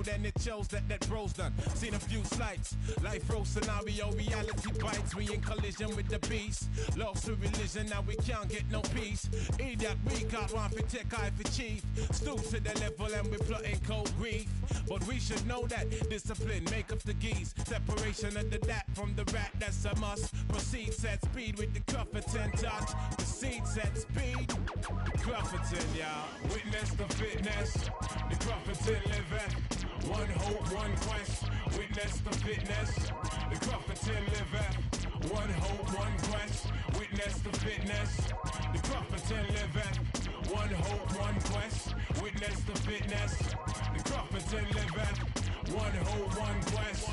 then it shows that bros done. Seen a few slights, life row scenario, reality bites. We in collision with the beast. Lost to religion, now we can't get no peace. Idiot, we got one for tech, eye for chief. Stoop to the level and we plotting cold grief. But we should know that discipline make up the geese. Separation of the dat from the rat, that's a must. Proceed, set speed with the Clufferton touch. Proceed, set speed. Clufferton, y'all. Witness the fitness. The Clufferton liveth. One hope, one quest. Witness the fitness. The Clufferton liveth. One hope, one quest. Witness the fitness. The Clufferton liveth. One hope, one quest. Witness the fitness. The Clufferton liveth. One hope, one quest.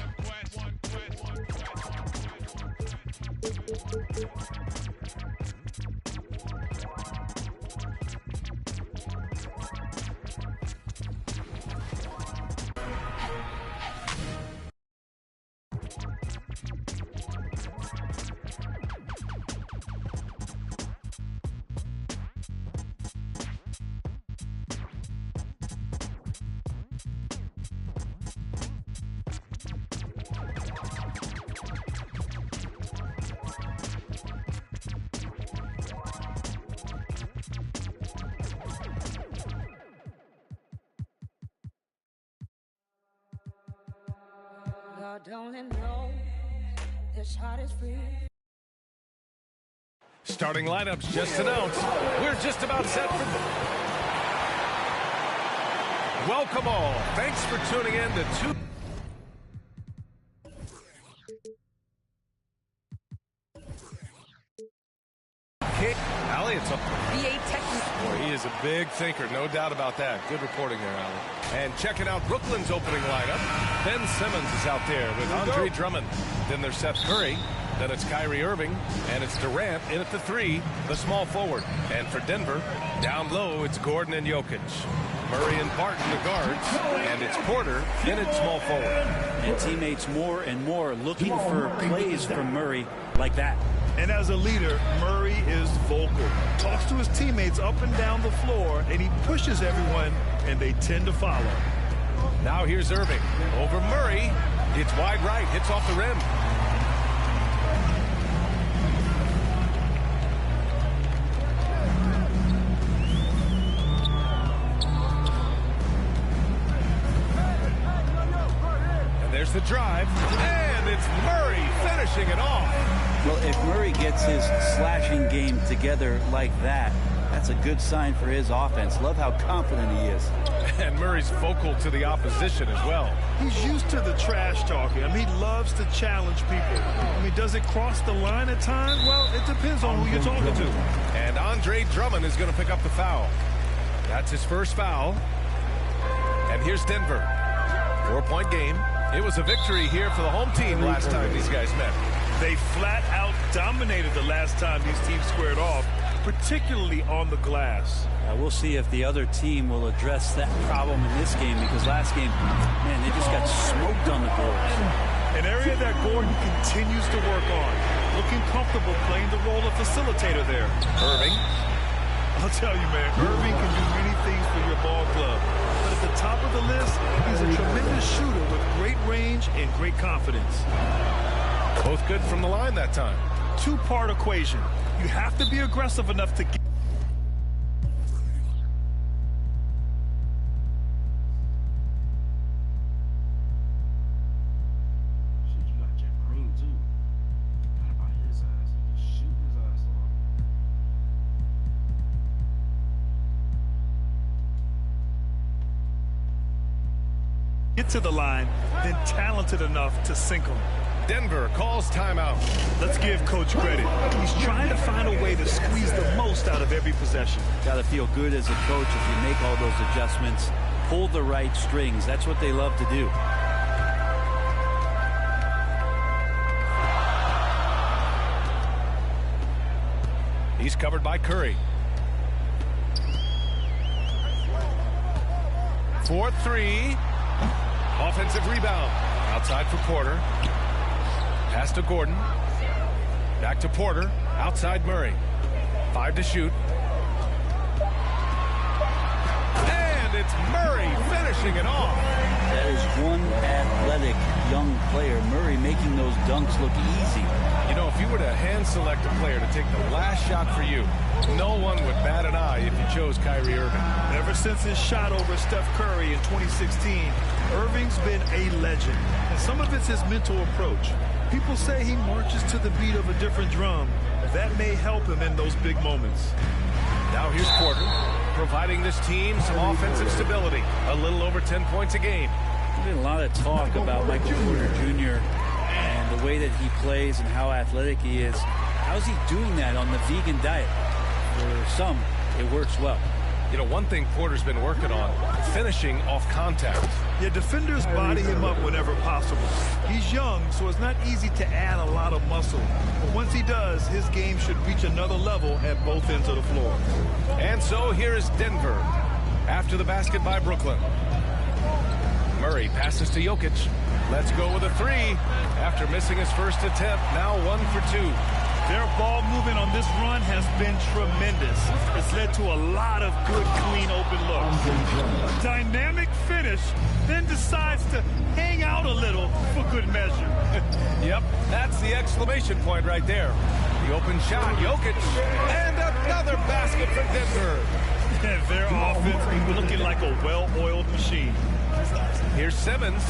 God only knows this heart is free. Starting lineups just announced. We're just about set for... Welcome all. Thanks for tuning in to Allie, it's up. Boy, he is a big thinker, no doubt about that. Good reporting there, Allie. And checking out Brooklyn's opening lineup. Ben Simmons is out there with Andre Drummond. Then there's Seth Curry. Then it's Kyrie Irving. And it's Durant in at the 3, the small forward. And for Denver, down low, it's Gordon and Jokic. Murray and Barton, the guards. And it's Porter in at small forward. And teammates more and more looking for plays from Murray like that. And as a leader, Murray is vocal. Talks to his teammates up and down the floor, and he pushes everyone, and they tend to follow. Now here's Irving. Over Murray. It's wide right. Hits off the rim. And there's the drive. And it's Murray finishing it off. Well, if Murray gets his slashing game together like that, that's a good sign for his offense. Love how confident he is. And Murray's vocal to the opposition as well. He's used to the trash talking. I mean, he loves to challenge people. I mean, does it cross the line at times? Well, it depends on who you're talking to. And Andre Drummond is going to pick up the foul. That's his first foul. And here's Denver. 4-point game. It was a victory here for the home team last time these guys met. They flat out dominated the last time these teams squared off, particularly on the glass. We'll see if the other team will address that problem in this game, because last game, man, they just got smoked on the boards. An area that Gordon continues to work on. Looking comfortable playing the role of facilitator there. Irving. I'll tell you, man, Irving can do many things for your ball club. But at the top of the list, he's a tremendous shooter with great range and great confidence. Both good from the line that time. Two-part equation. You have to be aggressive enough to get... get to the line, then talented enough to sink them. Denver calls timeout. Let's give Coach credit. He's trying to find a way to squeeze the most out of every possession. Got to feel good as a coach if you make all those adjustments, pull the right strings. That's what they love to do. He's covered by Curry. 4-3. Offensive rebound. Outside for Porter. Pass to Gordon. Back to Porter. Outside Murray. 5 to shoot. And it's Murray finishing it off. That is player. Murray making those dunks look easy. You know, if you were to hand select a player to take the last shot for you, no one would bat an eye if you chose Kyrie Irving. Ever since his shot over Steph Curry in 2016, Irving's been a legend. And some of it's his mental approach. People say he marches to the beat of a different drum. That may help him in those big moments. Now here's Porter, providing this team some offensive stability. A little over 10 points a game. There's been a lot of talk about Michael Porter Jr. and the way that he plays and how athletic he is. How's he doing that on the vegan diet? For some, it works well. You know, one thing Porter's been working on, finishing off contact. Yeah, defenders body him up whenever possible. He's young, so it's not easy to add a lot of muscle. But once he does, his game should reach another level at both ends of the floor. And so here is Denver after the basket by Brooklyn. Murray passes to Jokic. Let's go with a three. After missing his first attempt, now 1 for 2. Their ball movement on this run has been tremendous. It's led to a lot of good, clean, open looks. A dynamic finish, then decides to hang out a little for good measure. Yep, that's the exclamation point right there. The open shot, Jokic, and another basket for Denver. And their offense looking like a well-oiled machine. Here's Simmons.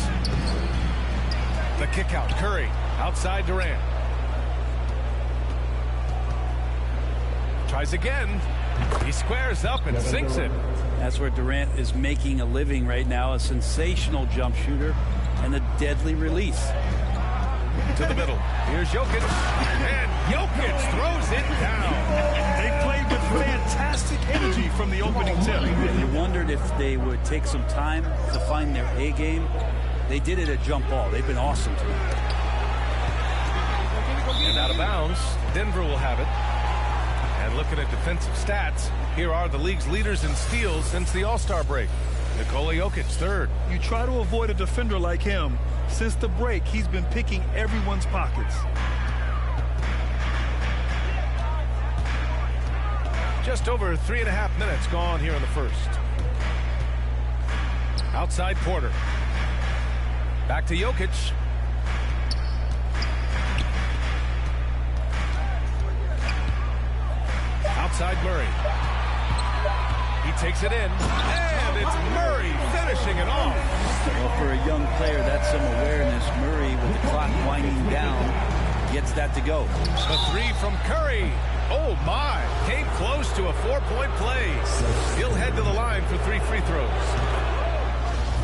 The kick out, Curry, outside Durant. Tries again. He squares up and sinks it. That's where Durant is making a living right now, a sensational jump shooter and a deadly release. To the middle. Here's Jokic. And Jokic throws it down. They played with fantastic energy from the opening tip. You wondered if they would take some time to find their A game. They did it at jump ball. They've been awesome tonight. And out of bounds, Denver will have it. And looking at defensive stats, here are the league's leaders in steals since the All-Star break. Nikola Jokic, third. You try to avoid a defender like him. Since the break, he's been picking everyone's pockets. Just over 3.5 minutes gone here in the first. Outside Porter. Back to Jokic. Outside Murray. He takes it in, and it's Murray finishing it off. Well, for a young player, that's some awareness. Murray, with the clock winding down, gets that to go. The three from Curry. Oh, my. Came close to a 4-point play. He'll head to the line for 3 free throws.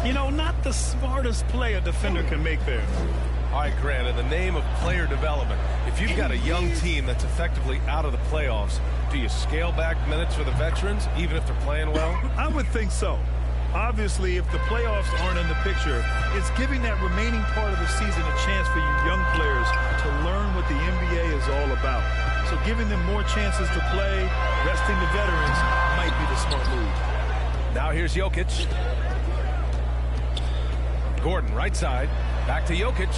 You know, not the smartest play a defender can make there. All right, Grant, in the name of player development, if you've got a young team that's effectively out of the playoffs, do you scale back minutes for the veterans, even if they're playing well? I would think so. Obviously, if the playoffs aren't in the picture, it's giving that remaining part of the season a chance for you young players to learn what the NBA is all about. So giving them more chances to play, resting the veterans, might be the smart move. Now here's Jokic. Gordon, right side. Back to Jokic.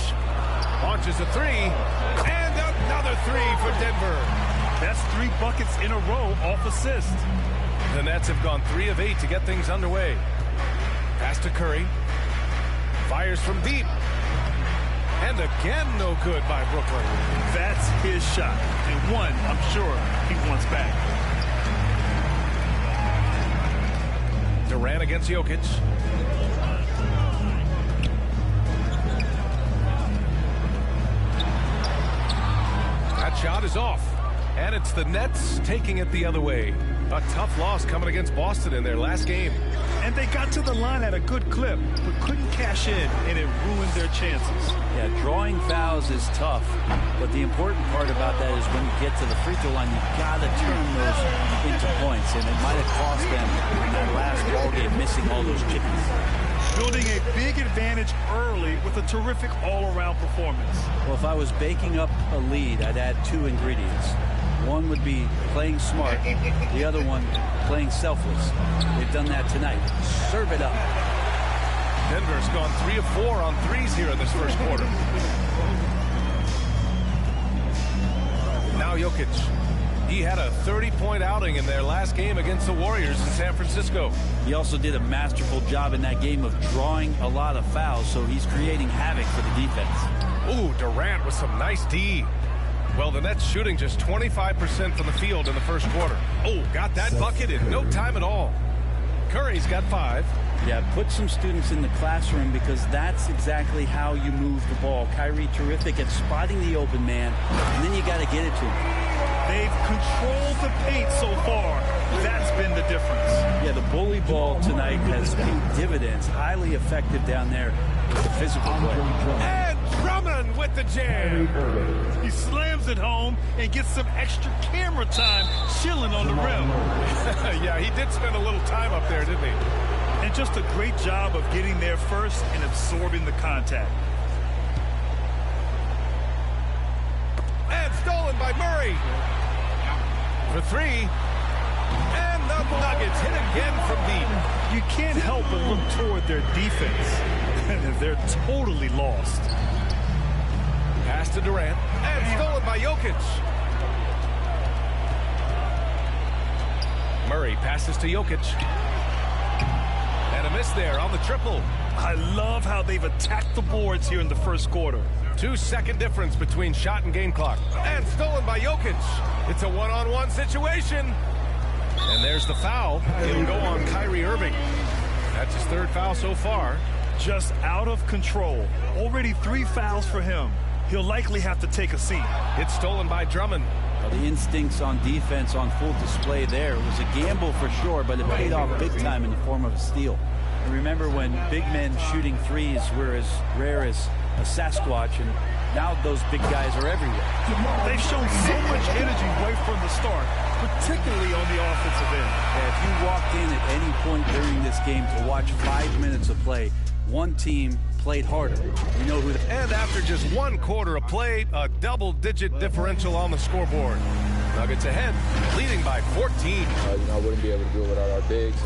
Launches a three. And another three for Denver. That's 3 buckets in a row off assist. The Nets have gone 3 of 8 to get things underway. Pass to Curry. Fires from deep. And again, no good by Brooklyn. That's his shot. And one, I'm sure, he wants back. Durant against Jokic. That shot is off. And it's the Nets taking it the other way. A tough loss coming against Boston in their last game. And they got to the line at a good clip, but couldn't cash in, and it ruined their chances. Yeah, drawing fouls is tough, but the important part about that is when you get to the free throw line, you got to turn those into points, and it might have cost them in that last ball game missing all those chippies. Building a big advantage early with a terrific all-around performance. Well, if I was baking up a lead, I'd add 2 ingredients. One would be playing smart, the other one playing selfless. They've done that tonight. Serve it up. Denver's gone 3 of 4 on threes here in this first quarter. Now Jokic. He had a 30-point outing in their last game against the Warriors in San Francisco. He also did a masterful job in that game of drawing a lot of fouls, so he's creating havoc for the defense. Ooh, Durant with some nice D. Well, the Nets shooting just 25% from the field in the first quarter. Oh, got that bucket in no time at all. Curry's got 5. Yeah, put some students in the classroom because that's exactly how you move the ball. Kyrie terrific at spotting the open man, and then you got to get it to him. They've controlled the paint so far. That's been the difference. Yeah, the bully ball tonight has paid dividends. Highly effective down there with the physical play. And Drummond with the jam. He slams it home and gets some extra camera time chilling on the rim. Yeah, he did spend a little time up there, didn't he? And just a great job of getting there first and absorbing the contact. And stolen by Murray. For 3. And the Nuggets hit again from deep. You can't help but look toward their defense. They're totally lost. Pass to Durant. And stolen by Jokic. Murray passes to Jokic. And a miss there on the triple. I love how they've attacked the boards here in the first quarter. 2-second difference between shot and game clock. And stolen by Jokic. It's a one-on-one situation. And there's the foul. It'll go on Kyrie Irving. That's his 3rd foul so far. Just out of control. Already 3 fouls for him. He'll likely have to take a seat. It's stolen by Drummond. Well, the instincts on defense on full display there. It was a gamble for sure, but it paid off big time in the form of a steal. And remember when big men shooting threes were as rare as a Sasquatch, and now those big guys are everywhere. They've shown so much energy right from the start, particularly on the offensive end. If you walked in at any point during this game to watch 5 minutes of play, one team played harder. You know who. And after just 1 quarter of play, a double-digit differential on the scoreboard. Nuggets ahead, leading by 14. I wouldn't be able to do it without our bigs.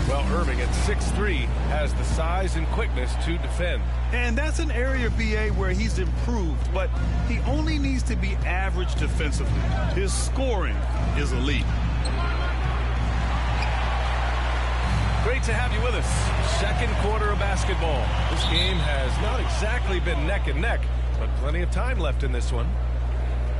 Well, Irving at 6'3" has the size and quickness to defend. And that's an area, BA, where he's improved, but he only needs to be average defensively. His scoring is elite. Great to have you with us. Second quarter of basketball. This game has not exactly been neck and neck, but plenty of time left in this one.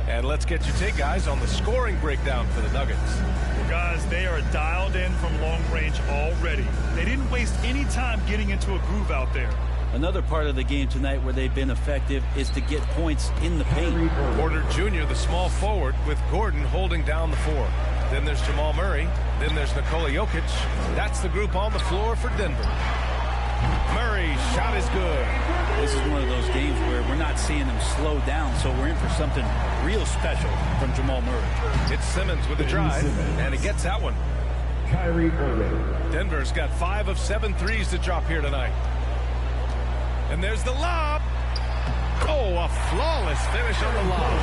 And let's get your take, guys, on the scoring breakdown for the Nuggets. Well, guys, they are dialed in from long range already. They didn't waste any time getting into a groove out there. Another part of the game tonight where they've been effective is to get points in the paint. Porter Jr., the small forward, with Gordon holding down the 4. Then there's Jamal Murray. Then there's Nikola Jokic. That's the group on the floor for Denver. Murray's shot is good. This is one of those games where we're not seeing them slow down, so we're in for something real special from Jamal Murray. It's Simmons with the drive, and he gets that one. Kyrie Irving. Denver's got 5 of 7 threes to drop here tonight. And there's the lob. Oh, a flawless finish on the lob.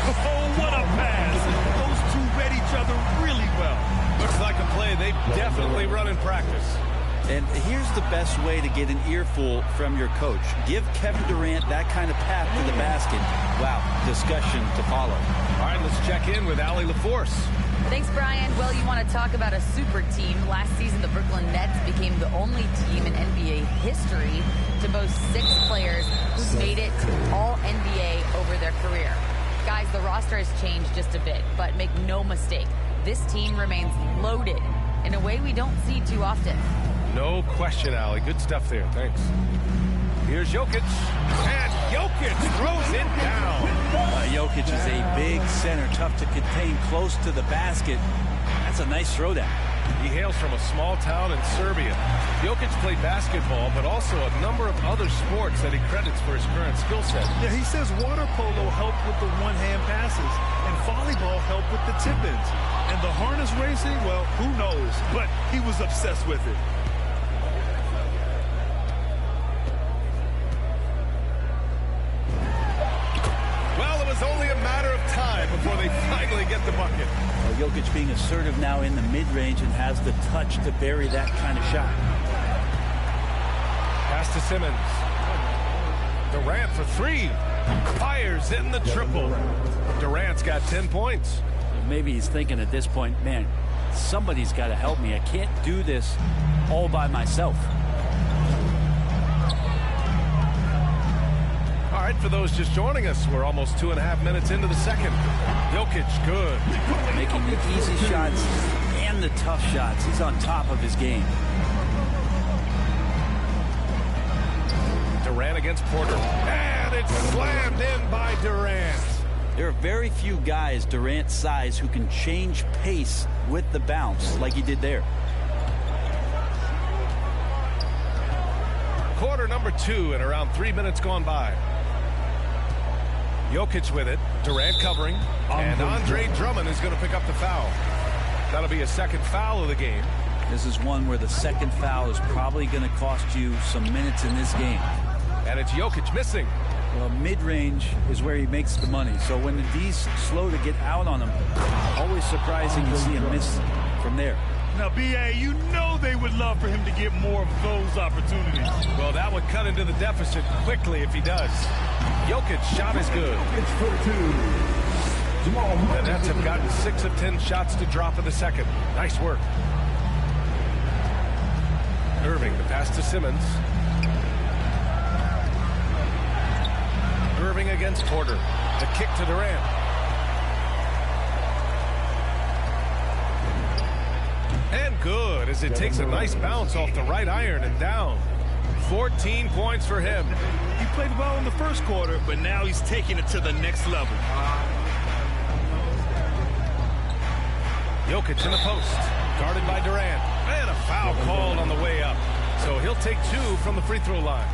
Oh, what a pass. Those two read each other really well. Looks like a play they've definitely run in practice. And here's the best way to get an earful from your coach. Give Kevin Durant that kind of path to the basket. Wow, discussion to follow. All right, let's check in with Allie LaForce. Thanks, Brian. Well, you want to talk about a super team. Last season, the Brooklyn Nets became the only team in NBA history to boast 6 players who've made it to All-NBA over their career. Guys, the roster has changed just a bit, but make no mistake, this team remains loaded in a way we don't see too often. No question, Allie. Good stuff there. Thanks. Here's Jokic. And Jokic throws it down. Jokic is a big center, tough to contain, close to the basket. That's a nice throwdown. He hails from a small town in Serbia. Jokic played basketball, but also a number of other sports that he credits for his current skill set. Yeah, he says water polo helped with the one-hand passes, and volleyball helped with the tip-ins. And the harness racing, well, who knows? But he was obsessed with it. Only a matter of time before they finally get the bucket. Well, Jokic being assertive now in the mid-range and has the touch to bury that kind of shot. Pass to Simmons. Durant for 3. Fires in the triple. Durant's got 10 points. Maybe he's thinking at this point, man, somebody's got to help me. I can't do this all by myself. All right, for those just joining us, we're almost 2.5 minutes into the second. Jokic, good. Making the easy shots and the tough shots. He's on top of his game. Durant against Porter. And it's slammed in by Durant. There are very few guys Durant's size who can change pace with the bounce like he did there. Quarter number 2 and around 3 minutes gone by. Jokic with it. Durant covering. And Andre Drummond is going to pick up the foul. That'll be a second foul of the game. This is one where the second foul is probably going to cost you some minutes in this game. And it's Jokic missing. Well, mid-range is where he makes the money. So when the D's slow to get out on him, always surprising to see him miss from there. Now, B.A., you know they would love for him to get more of those opportunities. Well, that would cut into the deficit quickly if he does. Jokic shot is good. The Nets have gotten 6 of 10 shots to drop in the second. Nice work. Irving, the pass to Simmons. Irving against Porter. The kick to Durant. And good as it takes a nice bounce off the right iron and down. 14 points for him. He played well in the first quarter, but now he's taking it to the next level. Jokic in the post. Guarded by Durant. And a foul called on the way up. So he'll take 2 from the free throw line.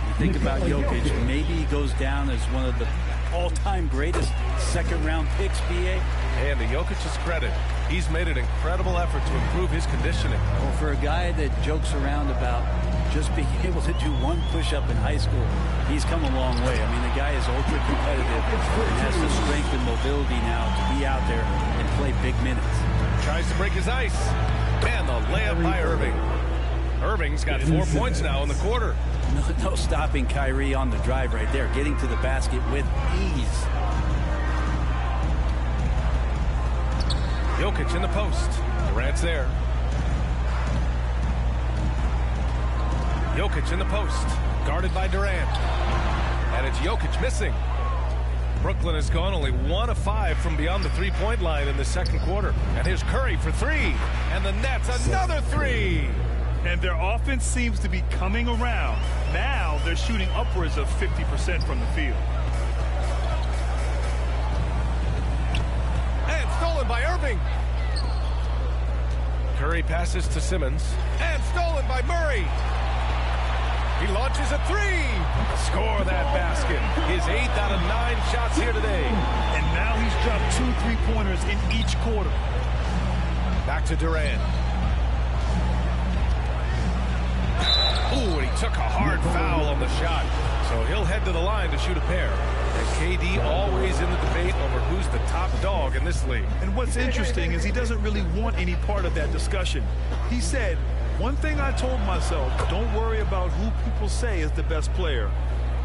You think about Jokic, maybe he goes down as one of the all-time greatest second-round picks, B.A. And to Jokic's credit, he's made an incredible effort to improve his conditioning. Well, for a guy that jokes around about just being able to do one push-up in high school, he's come a long way. I mean, the guy is ultra-competitive and has the strength and mobility now to be out there and play big minutes. Tries to break his ice. And the layup by Irving. Irving's got 4 points now in the quarter. No stopping Kyrie on the drive right there, getting to the basket with ease. Jokic in the post. Durant's there. Jokic in the post. Guarded by Durant. And it's Jokic missing. Brooklyn has gone only 1 of 5 from beyond the three-point line in the second quarter. And here's Curry for 3. And the Nets another 3. And their offense seems to be coming around. Now they're shooting upwards of 50% from the field. And stolen by Irving. Curry passes to Simmons. And stolen by Murray. He launches a 3. Score that basket. His 8th out of 9 shots here today. And now he's dropped 2 3-pointers in each quarter. Back to Durant. Ooh, and he took a hard foul on the shot. So he'll head to the line to shoot a pair. And KD always in the debate over who's the top dog in this league. And what's interesting is he doesn't really want any part of that discussion. He said, one thing I told myself, don't worry about who people say is the best player.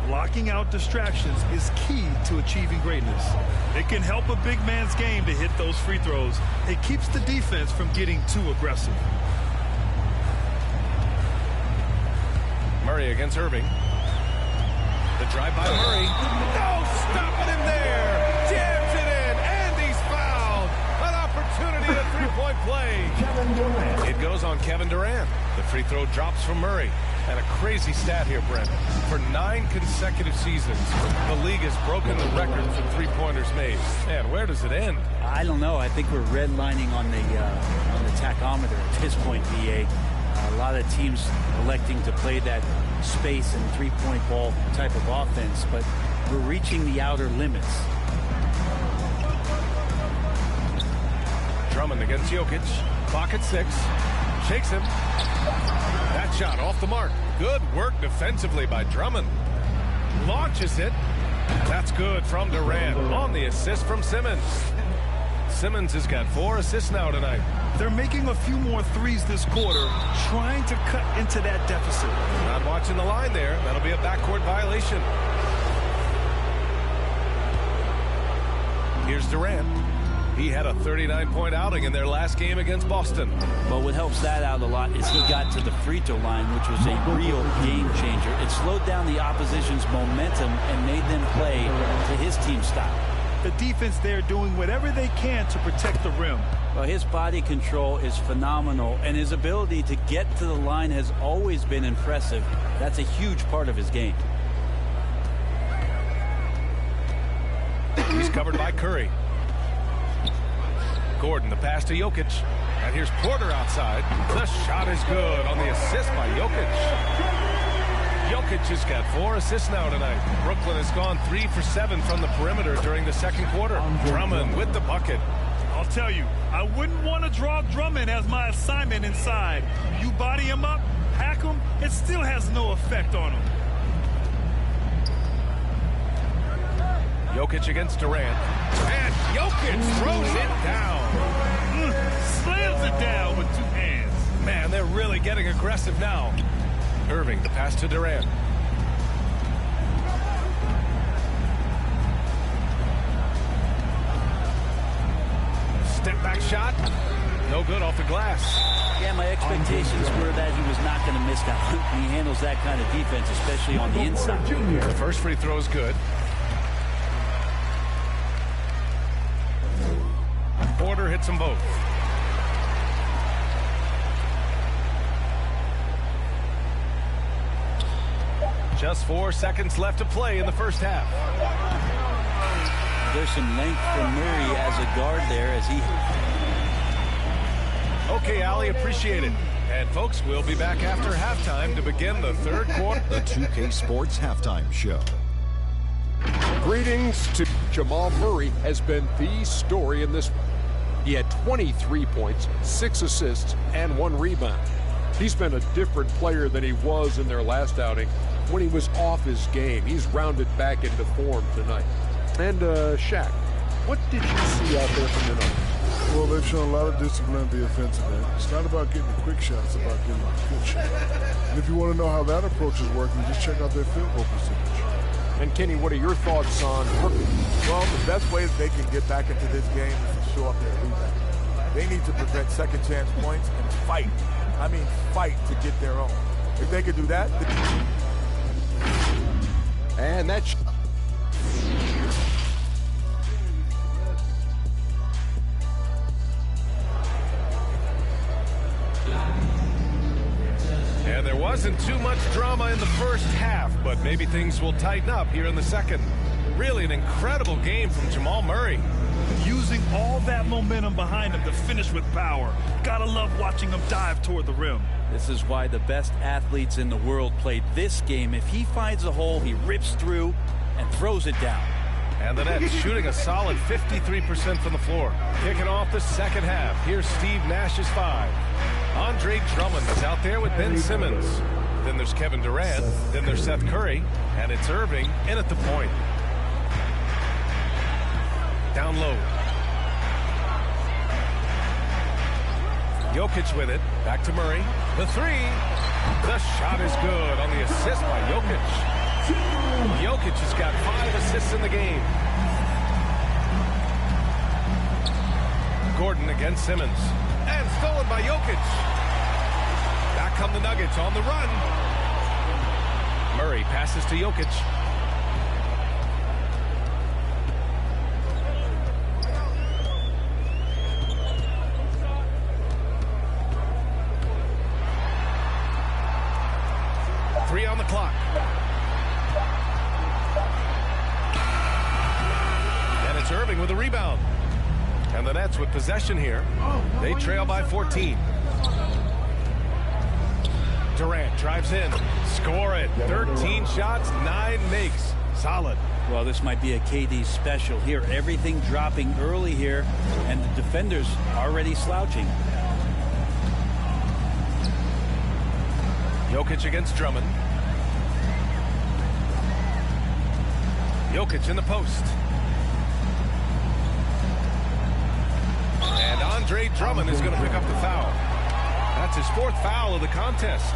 Blocking out distractions is key to achieving greatness. It can help a big man's game to hit those free throws. It keeps the defense from getting too aggressive. Murray against Irving. The drive by Murray. No stopping him there. Jams it in, and he's fouled. An opportunity at three-point play. It goes on Kevin Durant. The free throw drops from Murray. And a crazy stat here, Brent. For 9 consecutive seasons, the league has broken the record for three-pointers made. Man, where does it end? I don't know. I think we're redlining on the tachometer at this point, BA. A lot of teams electing to play that space and three-point ball type of offense, but we're reaching the outer limits. Drummond against Jokic. Clock at 6. Shakes him. That shot off the mark. Good work defensively by Drummond. Launches it. That's good from Durant on the assist from Simmons. Simmons has got 4 assists now tonight. They're making a few more threes this quarter, trying to cut into that deficit. Not watching the line there. That'll be a backcourt violation. Here's Durant. He had a 39-point outing in their last game against Boston. But what helps that out a lot is he got to the free throw line, which was a real game changer. It slowed down the opposition's momentum and made them play to his team style. The defense there doing whatever they can to protect the rim. Well, his body control is phenomenal, and his ability to get to the line has always been impressive. That's a huge part of his game. He's covered by Curry. Gordon, the pass to Jokic. And here's Porter outside. The shot is good on the assist by Jokic. Jokic has got 4 assists now tonight. Brooklyn has gone 3 for 7 from the perimeter during the second quarter. Drummond with the bucket. I'll tell you, I wouldn't want to draw Drummond as my assignment inside. You body him up, hack him, it still has no effect on him. Jokic against Durant. And Jokic throws it down. Slams it down with 2 hands. Man, they're really getting aggressive now. Irving, the pass to Durant. Step back shot. No good off the glass. Yeah, my expectations were that he was not going to miss that one. He handles that kind of defense, especially on the inside. The first free throw is good. Porter hits them both. Just 4 seconds left to play in the first half. There's some length from Murray as a guard there as he... Okay, Allie, appreciate it. And folks, we'll be back after halftime to begin the third quarter. The 2K Sports Halftime Show. Greetings to Jamal Murray has been the story in this one. He had 23 points, 6 assists, and 1 rebound. He's been a different player than he was in their last outing when he was off his game. He's rounded back into form tonight. And Shaq, what did you see out there from the Nuggets? Well, they've shown a lot of discipline on the offensive end. It's not about getting the quick shots, it's about getting the good shot. And if you want to know how that approach is working, just check out their field goal percentage. And Kenny, what are your thoughts on Brooklyn? Well, the best way they can get back into this game is to show up their rebound. They need to prevent second chance points and fight. I mean, fight to get their own. If they could do that, and that's and there wasn't too much drama in the first half, but maybe things will tighten up here in the second. Really an incredible game from Jamal Murray. Using all that momentum behind him to finish with power. Gotta love watching him dive toward the rim. This is why the best athletes in the world play this game. If he finds a hole, he rips through and throws it down. And the Nets shooting a solid 53% from the floor. Kicking off the second half. Here's Steve Nash's 5. Andre Drummond is out there with Ben Simmons. Then there's Kevin Durant. Then there's Seth Curry. And it's Irving in at the point. Down low. Jokic with it. Back to Murray. The 3. The shot is good on the assist by Jokic. Jokic has got 5 assists in the game. Gordon against Simmons. And stolen by Jokic. Back come the Nuggets on the run. Murray passes to Jokic. On the clock. And it's Irving with a rebound. And the Nets with possession here. They trail by 14. Durant drives in. Score it. 13 shots, 9 makes. Solid. Well, this might be a KD special here. Everything dropping early here, and the defenders already slouching. Jokic against Drummond. Jokic in the post. And Andre Drummond is going to pick up the foul. That's his 4th foul of the contest.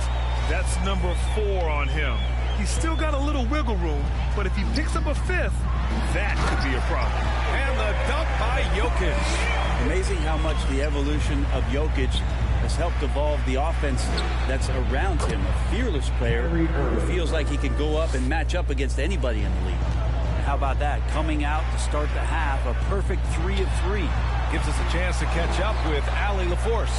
That's number 4 on him. He's still got a little wiggle room, but if he picks up a fifth, that could be a problem. And the dunk by Jokic. Amazing how much the evolution of Jokic has helped evolve the offense that's around him. A fearless player who feels like he can go up and match up against anybody in the league. How about that? Coming out to start the half, a perfect 3 of 3. Gives us a chance to catch up with Allie LaForce.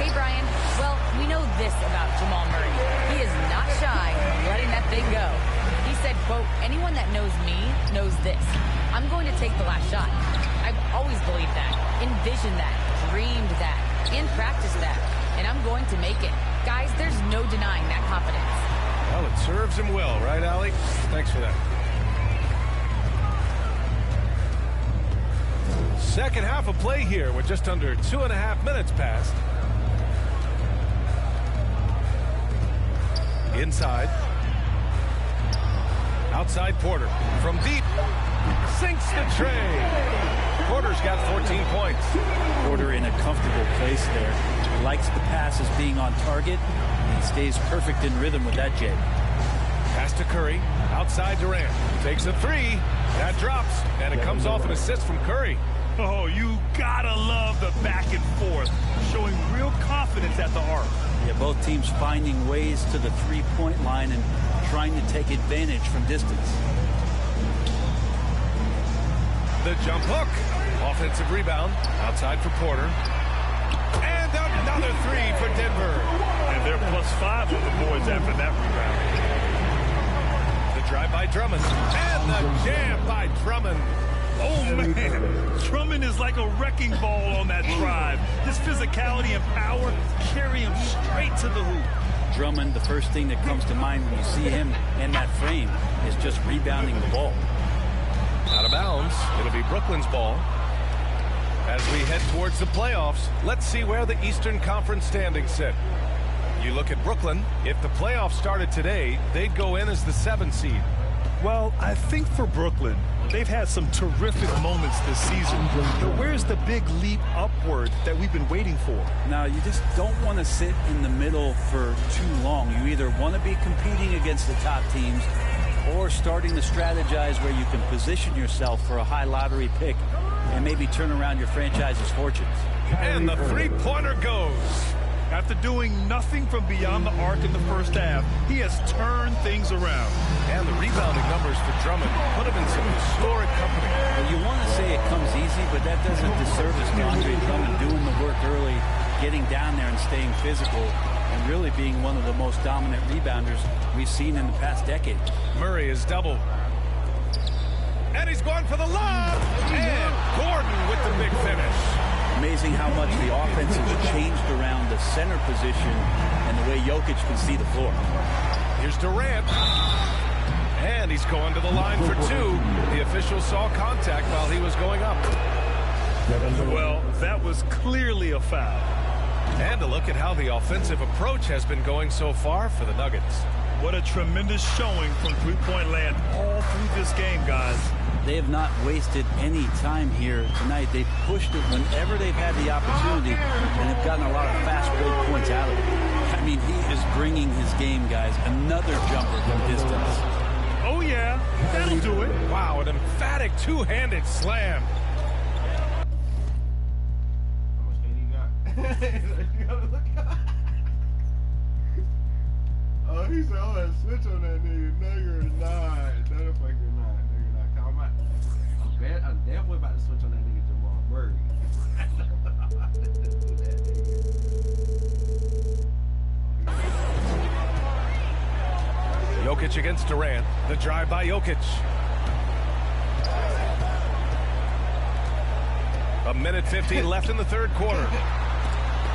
Hey, Brian. Well, we know this about Jamal Murray. He is not shy letting that thing go. He said, quote, anyone that knows me knows this. I'm going to take the last shot. I've always believed that, envisioned that, dreamed that, and practiced that. And I'm going to make it. Guys, there's no denying that confidence. Well, it serves him well, right, Allie? Thanks for that. Second half of play here with just under 2.5 minutes passed. Inside. Outside Porter. From deep. Sinks the tray. Porter's got 14 points. Porter in a comfortable place there. He likes the passes being on target. He stays perfect in rhythm with that, Jay. Pass to Curry. Outside Durant. Takes a three. That drops. And it comes off an assist from Curry. Oh, you gotta love the back and forth, showing real confidence at the arc. Yeah, both teams finding ways to the three-point line and trying to take advantage from distance. The jump hook. Offensive rebound. Outside for Porter. And another three for Denver. And they're +5 on the boards after that rebound. The drive by Drummond. And the jam by Drummond. Oh, man. Drummond is like a wrecking ball on that drive. His physicality and power carry him straight to the hoop. Drummond, the first thing that comes to mind when you see him in that frame is just rebounding the ball. Out of bounds. It'll be Brooklyn's ball. As we head towards the playoffs, let's see where the Eastern Conference standings sit. You look at Brooklyn. If the playoffs started today, they'd go in as the 7th seed. Well, I think for Brooklyn, they've had some terrific moments this season. But where's the big leap upward that we've been waiting for? Now, you just don't want to sit in the middle for too long. You either want to be competing against the top teams or starting to strategize where you can position yourself for a high lottery pick and maybe turn around your franchise's fortunes. And the three-pointer goes. After doing nothing from beyond the arc in the first half, he has turned things around. And the rebounding numbers for Drummond put him in some historic company. Well, you want to say it comes easy, but that doesn't disservice to Andre Drummond doing the work early, getting down there and staying physical, and really being one of the most dominant rebounders we've seen in the past decade. Murray is doubled. And he's going for the lob. And Gordon with the big finish. Amazing how much the offense has changed around the center position and the way Jokic can see the floor. Here's Durant. And he's going to the line for two. The official saw contact while he was going up. Well, that was clearly a foul. And a look at how the offensive approach has been going so far for the Nuggets. What a tremendous showing from three-point land all through this game, guys. They have not wasted any time here tonight. They've pushed it whenever they've had the opportunity, and they've gotten a lot of fast break points out of it. I mean, he is bringing his game, guys. Another jumper from distance. Oh, yeah. That'll do it. Wow, an emphatic two-handed slam. How much hate he got? Oh, he said, oh, that switch on that nigga. No, you're not. No, the fuck you're not. No, you're not. I'm damn boy about to switch on that nigga Jamal Murray. Jokic against Durant. The drive by Jokic. A minute 15 left in the third quarter.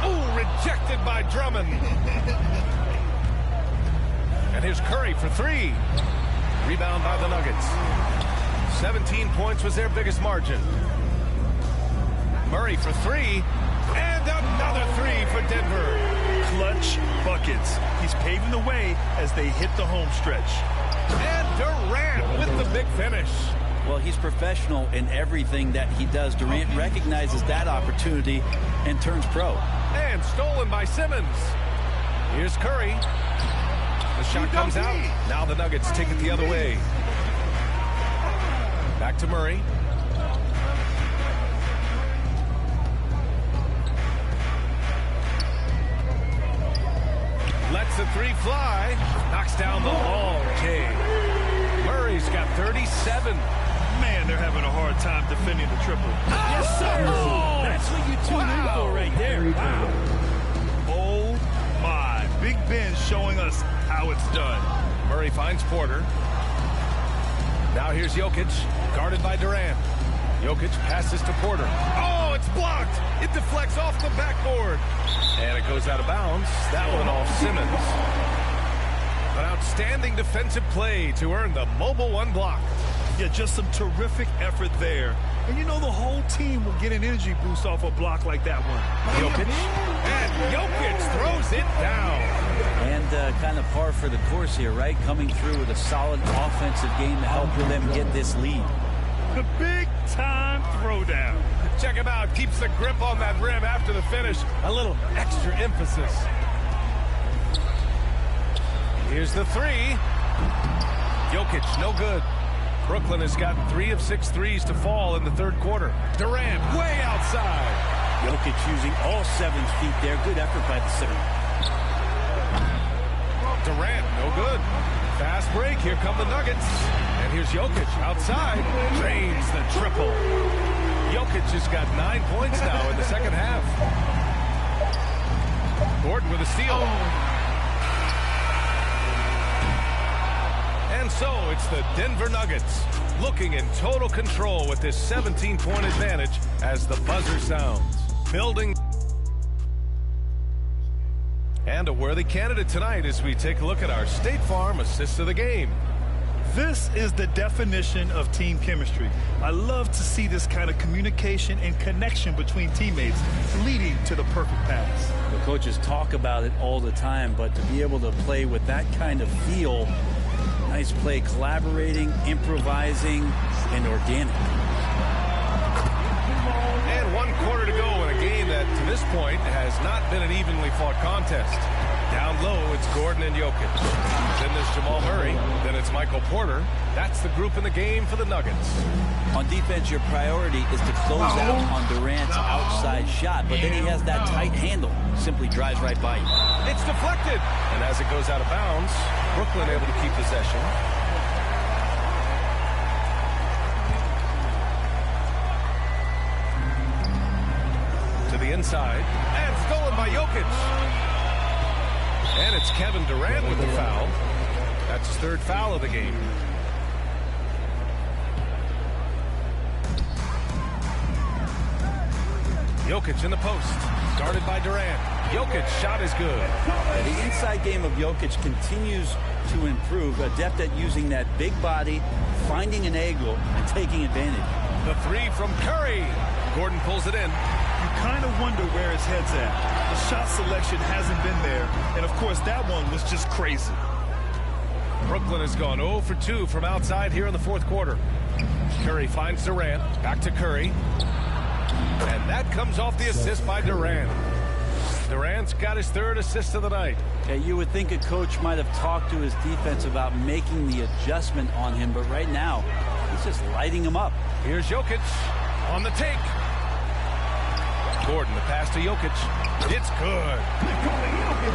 Oh, rejected by Drummond. And here's Curry for three. Rebound by the Nuggets. 17 points was their biggest margin. Murray for three. And another three for Denver. Clutch buckets. He's paving the way as they hit the home stretch. And Durant with the big finish. Well, he's professional in everything that he does. Durant recognizes that opportunity and turns pro. And stolen by Simmons. Here's Curry. The The shot comes out. Now the Nuggets take it the other way. Back to Murray. Lets the three fly. Knocks down the long K. Murray's got 37. Man, they're having a hard time defending the triple. Yes, sir. Oh, that's what you tune in for right there. Wow. Oh, my. Big Ben showing us how it's done. Murray finds Porter. Now here's Jokic, guarded by Durant. Jokic passes to Porter. Oh, it's blocked. It deflects off the backboard. And it goes out of bounds. That one off Simmons. An outstanding defensive play to earn the Mobile One block. Yeah, just some terrific effort there. And you know the whole team will get an energy boost off a block like that one. Jokic. And Jokic throws it down. And kind of par for the course here, right? Coming through with a solid offensive game to help them get this lead. The big-time throwdown. Check him out. Keeps the grip on that rim after the finish. A little extra emphasis. Here's the three. Jokic, no good. Brooklyn has got 3 of 6 threes to fall in the third quarter. Durant way outside. Jokic using all 7 feet there. Good effort by the center. Durant, no good. Fast break. Here come the Nuggets. And here's Jokic outside. Drains the triple. Jokic has got 9 points now in the second half. Gordon with a steal. And so it's the Denver Nuggets looking in total control with this 17-point advantage as the buzzer sounds. Building. And a worthy candidate tonight as we take a look at our State Farm assist of the game. This is the definition of team chemistry. I love to see this kind of communication and connection between teammates leading to the perfect pass. The coaches talk about it all the time, but to be able to play with that kind of feel, nice play, collaborating, improvising, and organic. And 1 quarter to go in a game that, to this point, has not been an evenly fought contest. Down low, it's Gordon and Jokic. Then there's Jamal Murray. Then it's Michael Porter. That's the group in the game for the Nuggets. On defense, your priority is to close out on Durant's outside shot, but then he has that tight handle. Simply drives right by you. It's deflected. And as it goes out of bounds, Brooklyn able to keep possession. To the inside. And stolen by Jokic. And it's Kevin Durant with the foul. That's his 3rd foul of the game. Jokic in the post. Guarded by Durant. Jokic shot is good. The inside game of Jokic continues to improve. Adept at using that big body, finding an angle, and taking advantage. The three from Curry. Gordon pulls it in. You kind of wonder where his head's at. The shot selection hasn't been there. And, of course, that one was just crazy. Brooklyn has gone 0 for 2 from outside here in the 4th quarter. Curry finds Durant. Back to Curry. And that comes off the assist by Durant. Durant's got his 3rd assist of the night. Yeah, you would think a coach might have talked to his defense about making the adjustment on him, but right now, he's just lighting him up. Here's Jokic on the take. Gordon, the pass to Jokic. It's good.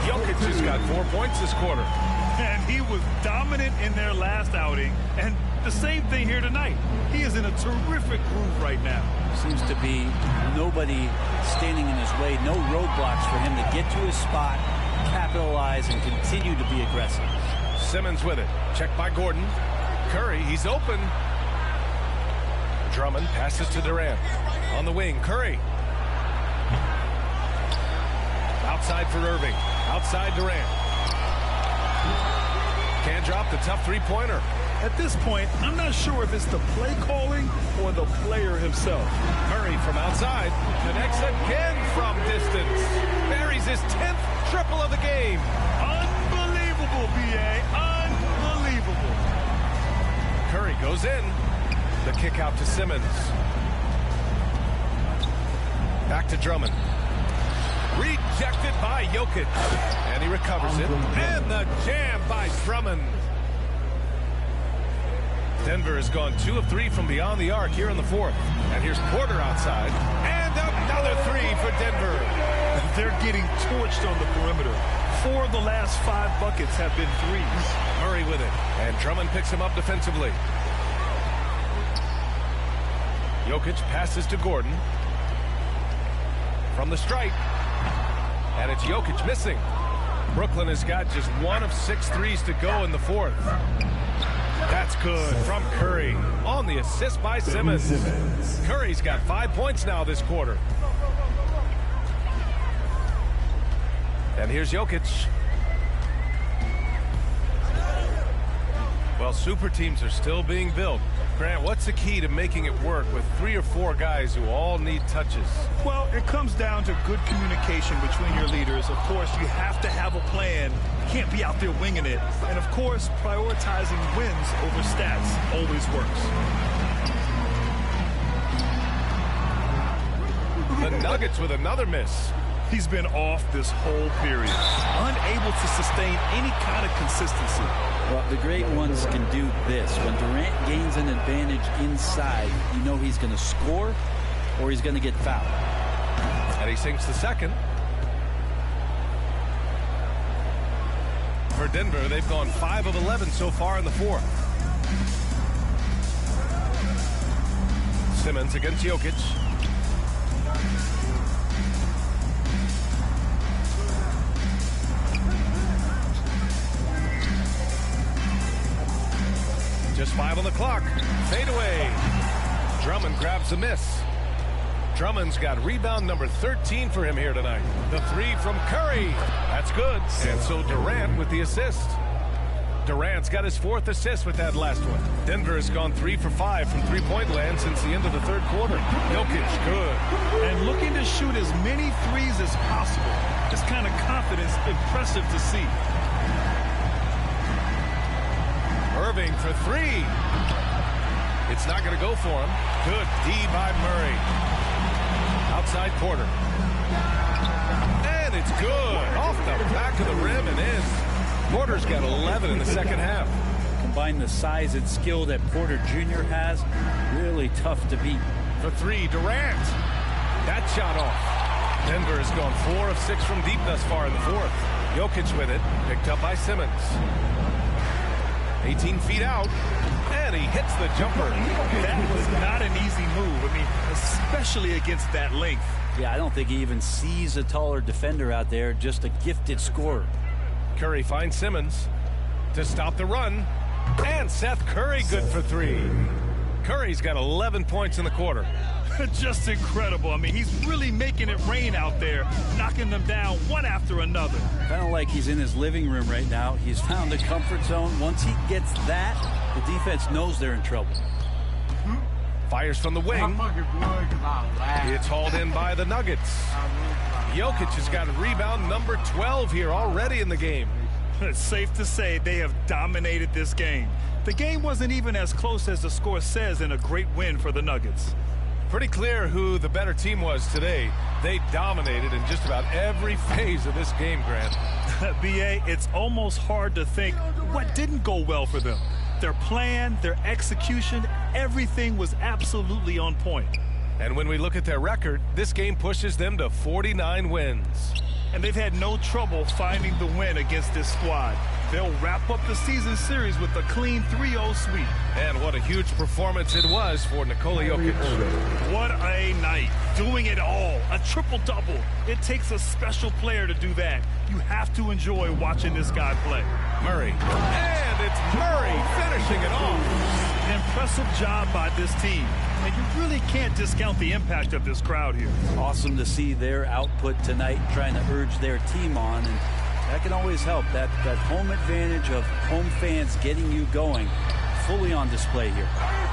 Jokic has got 4 points this quarter. And he was dominant in their last outing. And the same thing here tonight. He is in a terrific groove right now. Seems to be nobody standing in his way. No roadblocks for him to get to his spot, capitalize, and continue to be aggressive. Simmons with it. Checked by Gordon. Curry, he's open. Drummond passes to Durant. On the wing, Curry. Outside for Irving. Outside Durant. Can't drop the tough three-pointer. At this point, I'm not sure if it's the play calling or the player himself. Murray from outside. Connects again from distance. Buries his 10th triple of the game. Unbelievable, B.A. Unbelievable. Curry goes in. The kick out to Simmons. Back to Drummond. Rejected by Jokic. And he recovers it. And the jam by Drummond. Denver has gone 2 of 3 from beyond the arc here in the fourth. And here's Porter outside. And another 3 for Denver. They're getting torched on the perimeter. 4 of the last 5 buckets have been threes. Murray with it. And Drummond picks him up defensively. Jokic passes to Gordon. From the stripe. And it's Jokic missing. Brooklyn has got just 1 of 6 threes to go in the fourth. That's good from Curry on the assist by Simmons. Curry's got 5 points now this quarter. And here's Jokic. Well, super teams are still being built. Grant, what's the key to making it work with 3 or 4 guys who all need touches? Well, it comes down to good communication between your leaders. Of course, you have to have a plan. You can't be out there winging it. And, of course, prioritizing wins over stats always works. The Nuggets with another miss. He's been off this whole period, unable to sustain any kind of consistency. Well, the great ones can do this. When Durant gains an advantage inside, you know he's going to score or he's going to get fouled. And he sinks the second. For Denver, they've gone 5 of 11 so far in the fourth. Simmons against Jokic. Just 5 on the clock. Fade away. Drummond grabs the miss. Drummond's got rebound number 13 for him here tonight. The 3 from Curry. That's good. And so Durant with the assist. Durant's got his 4th assist with that last one. Denver has gone 3 for 5 from three-point land since the end of the third quarter. Jokic, good. And looking to shoot as many threes as possible. This kind of confidence, impressive to see. Irving for 3. It's not going to go for him. Good D by Murray. Outside Porter. And it's good. Off the back of the rim and in. Porter's got 11 in the second half. Combine the size and skill that Porter Jr. has. Really tough to beat. For 3, Durant. That shot off. Denver has gone 4 of 6 from deep thus far in the fourth. Jokic with it. Picked up by Simmons. 18 feet out, and he hits the jumper. That was not an easy move. I mean, especially against that length. Yeah, I don't think he even sees a taller defender out there, just a gifted scorer. Curry finds Simmons to stop the run, and Seth Curry good for 3. Curry's got 11 points in the quarter. Just incredible. I mean, he's really making it rain out there, knocking them down one after another. Kind of like he's in his living room right now. He's found a comfort zone. Once he gets that, the defense knows they're in trouble. Fires from the wing. It's hauled in by the Nuggets. Jokic has got rebound number 12 here already in the game. It's safe to say they have dominated this game. The game wasn't even as close as the score says in a great win for the Nuggets. Pretty clear who the better team was today. They dominated in just about every phase of this game, Grant. B.A., it's almost hard to think what didn't go well for them. Their plan, their execution, everything was absolutely on point. And when we look at their record, this game pushes them to 49 wins. And they've had no trouble finding the win against this squad. They'll wrap up the season series with a clean 3-0 sweep. And what a huge performance it was for Nikola Jokic. What a night. Doing it all. A triple-double. It takes a special player to do that. You have to enjoy watching this guy play. Murray. And it's Murray finishing it off. An impressive job by this team. And you really can't discount the impact of this crowd here. Awesome to see their output tonight, trying to urge their team on. And that can always help. That home advantage of home fans getting you going, fully on display here.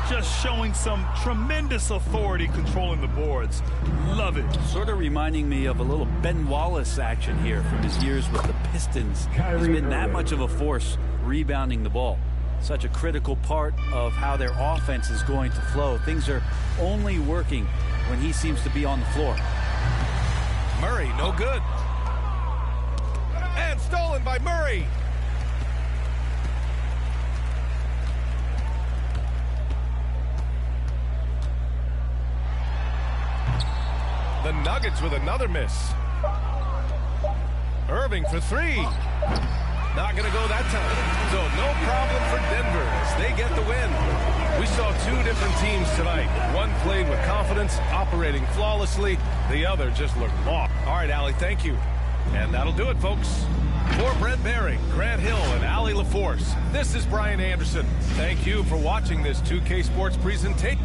Just showing some tremendous authority controlling the boards. Love it. Sort of reminding me of a little Ben Wallace action here from his years with the Pistons. He's been that much of a force rebounding the ball. Such a critical part of how their offense is going to flow. Things are only working when he seems to be on the floor. Murray, no good. And stolen by Murray. The Nuggets with another miss. Irving for three. Not going to go that time. So no problem for Denver as they get the win. We saw two different teams tonight. One played with confidence, operating flawlessly. The other just looked lost. All right, Allie, thank you. And that'll do it, folks. For Brent Behring, Grant Hill, and Allie LaForce, this is Brian Anderson. Thank you for watching this 2K Sports presentation.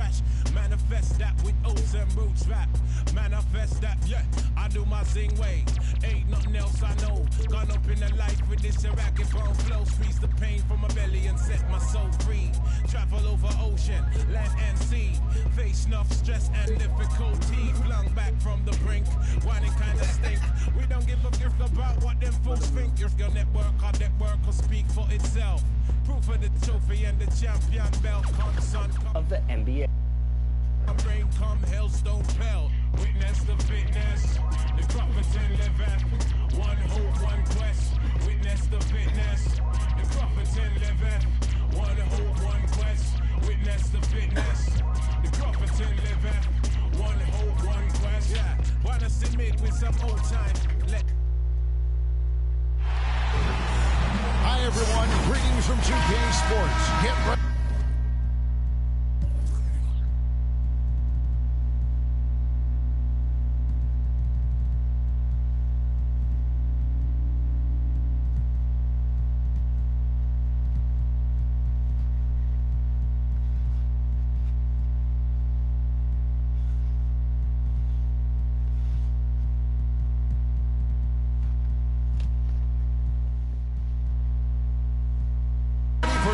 trash. Manifest that with oats and roots rap. Manifest that, yeah, I do my zing way. Ain't nothing else I know. Gone up in the life with this racket bone flow. Squeeze the pain from my belly and set my soul free. Travel over ocean, land and sea. Face enough stress and difficulty. Flung back from the brink, whining kinda stink. We don't give a gift about what them fools think. If your network, our network will speak for itself. Proof of the trophy and the champion belt. Come sun, come of the NBA. Rain come, hailstone fell. Witness the fitness. The Crofton liveth. One hope, one quest. Witness the fitness. The Crofton liveth. One hope, one quest. Witness the fitness. The Crofton liveth. One hope, one quest. Yeah, wanna submit with some old time. Hi everyone, greetings from 2K Sports. Get ready.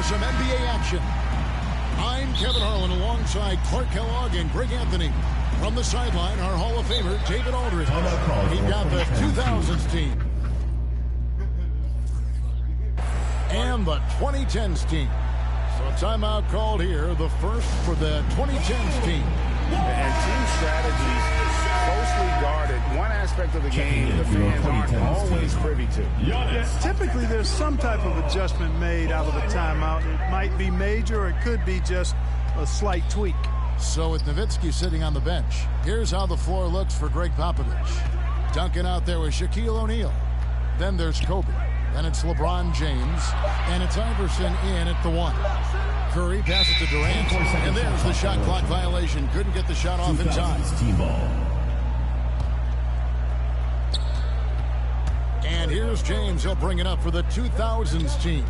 Some NBA action. I'm Kevin Harlan alongside Clark Kellogg and Greg Anthony. From the sideline, our Hall of Famer, David Aldridge. He got the 2000s team. And the 2010s team. So timeout called here, the first for the 2010s team. And team strategies closely guarded. One aspect of the game the fans aren't always privy to. Yeah, typically there's some type of adjustment made out of the timeout. It might be major or it could be just a slight tweak. So with Nowitzki sitting on the bench, here's how the floor looks for Greg Popovich. Duncan out there with Shaquille O'Neal. Then there's Kobe. Then it's LeBron James. And it's Iverson in at the 1. Curry passes to Durant. And there's the shot clock violation. Couldn't get the shot off in time. And here's James. He'll bring it up for the 2000s team.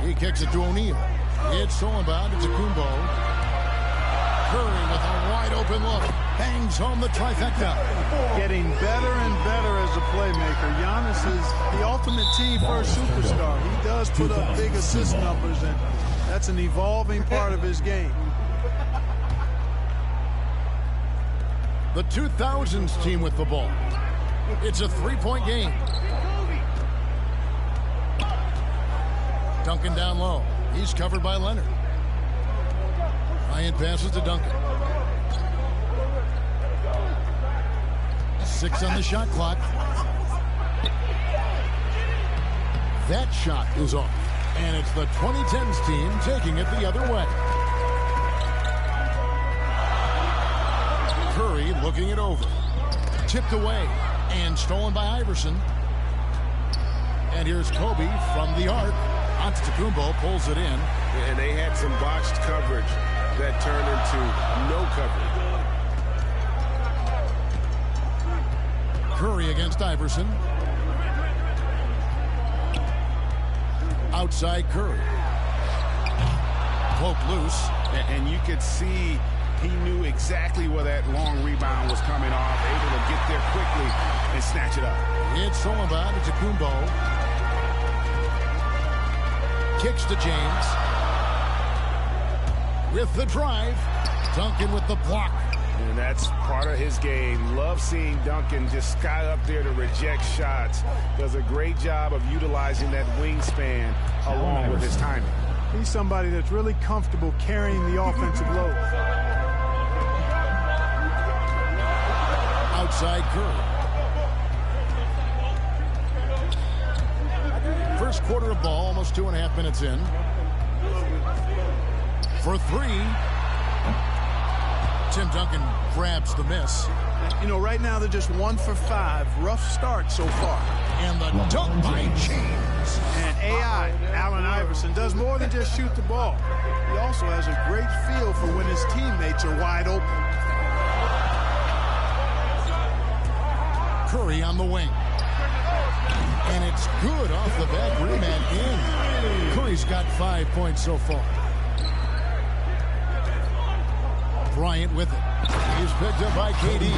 He kicks it to O'Neal. It's Solomon. It's Akumbo. Curry with a wide open look. Bangs home the trifecta. Getting better and better as a playmaker. Giannis is the ultimate team-first superstar. He does put up big assist numbers, and that's an evolving part of his game. The 2000s team with the ball. It's a three-point game. Duncan down low. He's covered by Leonard. Ryan passes to Duncan. 6 on the shot clock. That shot is off. And it's the 2010s team taking it the other way. Curry looking it over. Tipped away and stolen by Iverson. And here's Kobe from the arc. Antetokounmpo pulls it in. And they had some botched coverage that turned into no coverage. Curry against Iverson. Outside Curry. Poke loose. And you could see he knew exactly where that long rebound was coming off, able to get there quickly and snatch it up. It's Solomon. It's Akumbo. Kicks to James. With the drive. Duncan with the block. And that's part of his game. Love seeing Duncan just sky up there to reject shots. Does a great job of utilizing that wingspan along with his timing. He's somebody that's really comfortable carrying the offensive load. Outside Curry. First quarter of ball, almost 2.5 minutes in. For 3. Tim Duncan grabs the miss. You know, right now they're just 1 for 5. Rough start so far. And the dunk by James. And AI, Allen Iverson, does more than just shoot the ball. He also has a great feel for when his teammates are wide open. Curry on the wing. And it's good off the back rim and in. Curry's got 5 points so far. Bryant with it. He's picked up by KD.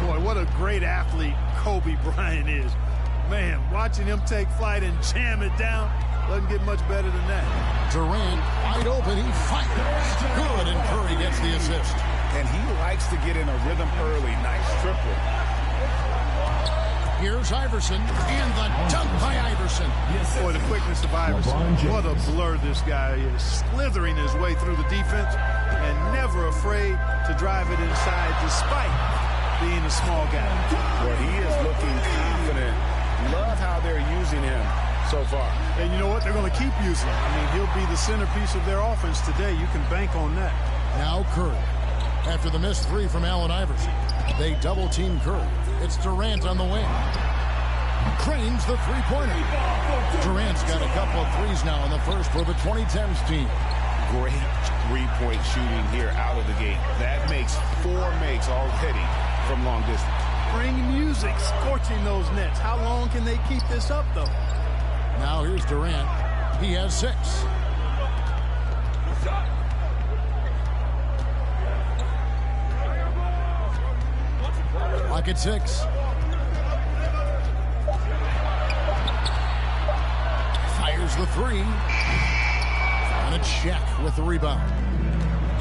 Boy, what a great athlete Kobe Bryant is. Man, watching him take flight and jam it down doesn't get much better than that. Durant, wide open, he fires. Good, and Curry gets the assist. And he likes to get in a rhythm early. Nice triple. Here's Iverson, and the dunk by Iverson. Boy, the quickness of Iverson. What a blur this guy is. Slithering his way through the defense and never afraid to drive it inside despite being a small guy. Well, he is looking confident. Love how they're using him so far. And you know what? They're going to keep using him. I mean, he'll be the centerpiece of their offense today. You can bank on that. Now Curry. After the missed three from Allen Iverson, they double-team Curry. It's Durant on the wing. Cranes the three-pointer. Durant's got a couple of threes now in the first for the 2010s team. Great three-point shooting here out of the gate. That makes 4 makes already from long distance. Bring music, scorching those nets. How long can they keep this up, though? Now here's Durant. He has 6. Lock at 6. Fires the 3. And it's Shaq with the rebound.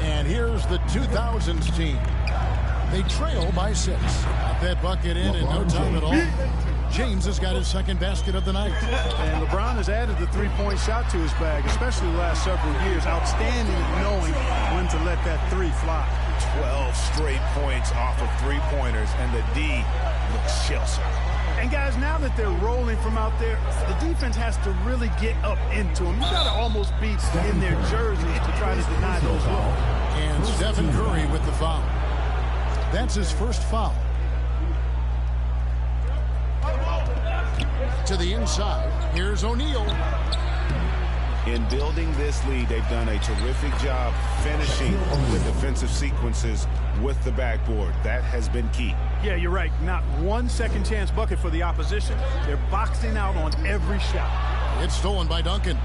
And here's the 2000s team. They trail by 6. Got that bucket in no time at all. James has got his second basket of the night. And LeBron has added the three-point shot to his bag, especially the last several years. Outstanding at knowing when to let that 3 fly. 12 straight points off of three-pointers, and the D looks shell-shocked. And guys, now that they're rolling from out there, the defense has to really get up into them. You got to almost be in their jerseys to try to deny those looks. And Stephen Curry with the foul. That's his first foul. To the inside, here's O'Neal. In building this lead, they've done a terrific job finishing the defensive sequences with the backboard. That has been key. Yeah, you're right. Not one second chance bucket for the opposition. They're boxing out on every shot. It's stolen by Duncan.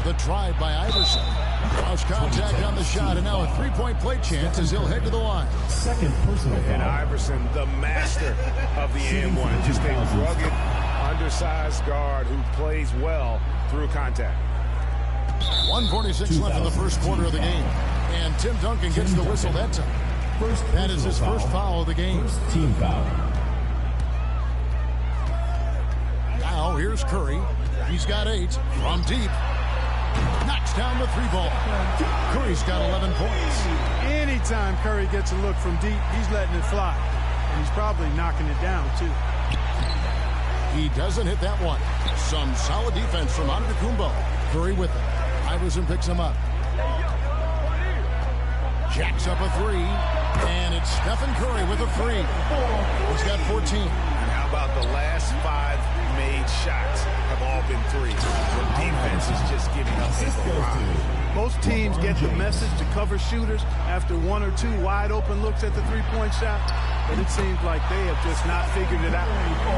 The drive by Iverson. Lost contact on the shot, and now a three-point play chance as he'll head to the line. Second personal foul. And Iverson, the master of the and-one. Just a rugged, undersized guard who plays well through contact. 1:46 left in the first quarter of the game. And Tim Duncan gets the whistle that time. That is his first foul of the game. First team foul. Now here's Curry. He's got 8 from deep. Knocks down the 3 ball. Curry's got 11 points. Anytime Curry gets a look from deep, he's letting it fly. And he's probably knocking it down, too. He doesn't hit that one. Some solid defense from Antetokounmpo. Curry with it. Iverson picks him up. Jacks up a 3. And it's Stephen Curry with a 3. He's got 14. And how about the last 5 made shots have all been threes? The defense is just giving up a barrage. Most teams get the message to cover shooters after 1 or 2 wide open looks at the three-point shot, but it seems like they have just not figured it out.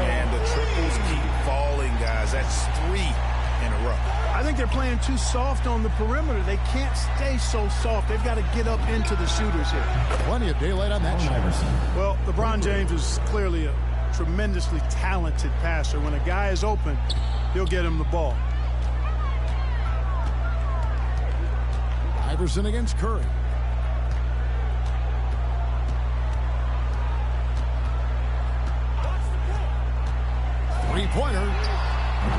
And the triples keep falling, guys. That's 3 in a row. I think they're playing too soft on the perimeter. They can't stay so soft. They've got to get up into the shooters here. Plenty of daylight on that shot. Well, LeBron James is clearly a tremendously talented passer. When a guy is open, he'll get him the ball. Iverson against Curry. Three-pointer.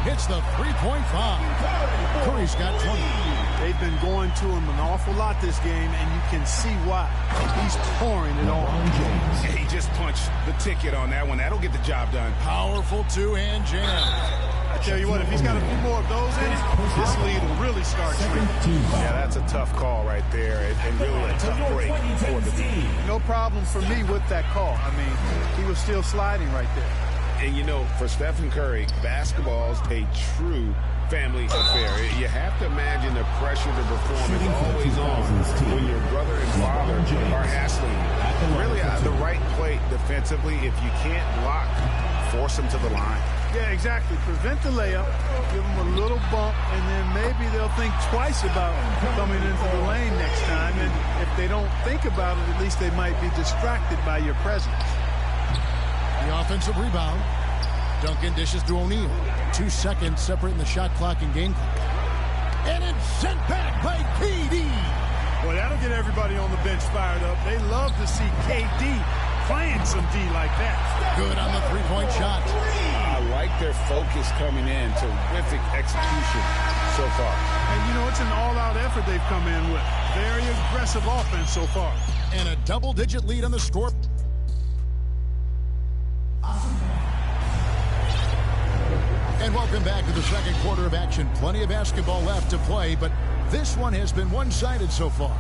Hits the 3.5. Curry's got 20. They've been going to him an awful lot this game, and you can see why. He's pouring it on. Yeah, he just punched the ticket on that one. That'll get the job done. Powerful two-hand jam. I tell you what, if he's got a few more of those in it, this lead will really start shrinking. Yeah, that's a tough call right there, and really a tough break for the team. No problem for me with that call. I mean, he was still sliding right there. And, you know, for Stephen Curry, basketball's a true family affair. You have to imagine the pressure to perform is always on when your brother and father are hassling you. Really, at the right play defensively, if you can't block, force them to the line. Yeah, exactly. Prevent the layup, give them a little bump, and then maybe they'll think twice about coming into the lane next time. And if they don't think about it, at least they might be distracted by your presence. The offensive rebound. Duncan dishes to O'Neal. 2 seconds separating the shot clock and game clock. And it's sent back by KD. Boy, that'll get everybody on the bench fired up. They love to see KD playing some D like that. Good on the three-point shot. I like their focus coming in. Terrific execution so far. And, you know, it's an all-out effort they've come in with. Very aggressive offense so far. And a double-digit lead on the score. And welcome back to the second quarter of action. Plenty of basketball left to play, but this one has been one-sided so far.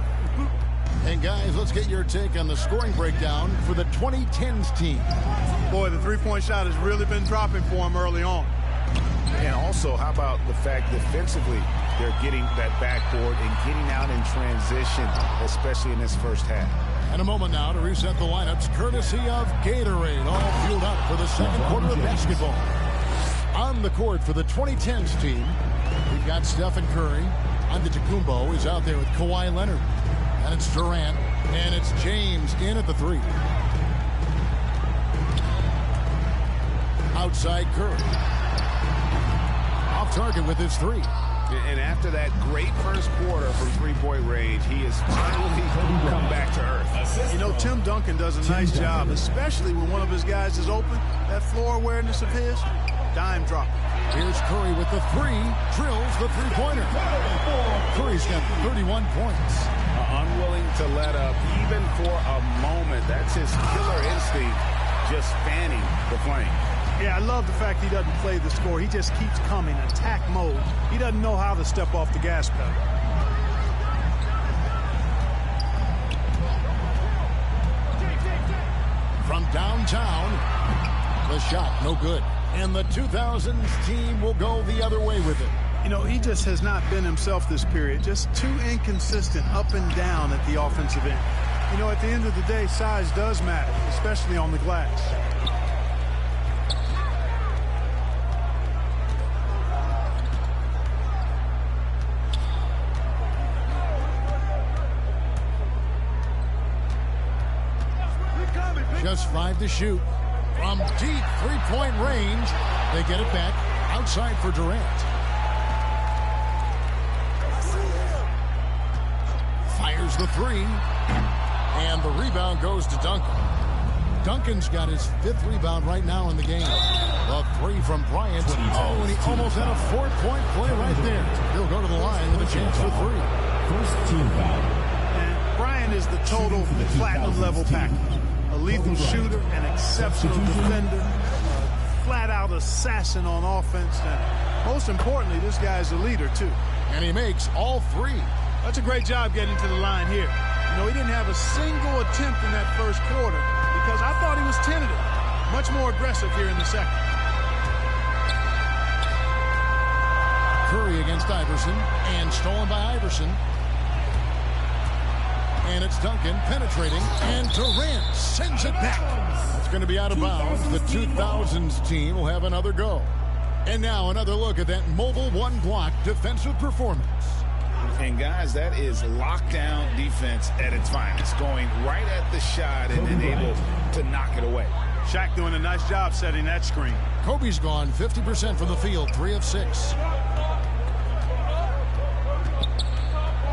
And guys, let's get your take on the scoring breakdown for the 2010s team. Boy, the three-point shot has really been dropping for them early on. And also, how about the fact defensively, they're getting that backboard and getting out in transition, especially in this first half. And a moment now to reset the lineups, courtesy of Gatorade, all fueled up for the second quarter of basketball. On the court for the 2010s team, we've got Stephen Curry. Antetokounmpo is out there with Kawhi Leonard. And it's Durant. And it's James in at the three. Outside Curry. Off target with his three. And after that great first quarter from three-point range, he has finally come back to earth. You know, Tim Duncan does a nice job, especially when one of his guys is open. That floor awareness of his, dime drop. Here's Curry with the three, drills the three-pointer. Curry's got 31 points. Unwilling to let up even for a moment. That's his killer instinct, just fanning the flame. Yeah, I love the fact he doesn't play the score. He just keeps coming, attack mode. He doesn't know how to step off the gas pedal. From downtown, the shot, no good. And the 2000s team will go the other way with it. You know, he just has not been himself this period. Just too inconsistent up and down at the offensive end. You know, at the end of the day, size does matter, especially on the glass. Just 5 to shoot. From deep three-point range, they get it back outside for Durant. Fires the three, and the rebound goes to Duncan. Duncan's got his 5th rebound right now in the game. The three from Bryant. Oh, and he almost had a 4-point play right there. He'll go to the line with a chance for 3. First team foul. And Bryant is the total platinum level package. A lethal shooter, an exceptional defender, flat-out assassin on offense, and most importantly, this guy's a leader, too. And he makes all 3. That's a great job getting to the line here. You know, he didn't have a single attempt in that first quarter because I thought he was tentative. Much more aggressive here in the second. Curry against Iverson, and stolen by Iverson. And it's Duncan penetrating, and Durant sends it back. It's going to be out of bounds. The 2000s team will have another go. And now another look at that mobile one-block defensive performance. And guys, that is lockdown defense at its finest, going right at the shot and then able to knock it away. Shaq doing a nice job setting that screen. Kobe's gone 50% from the field, 3 of 6.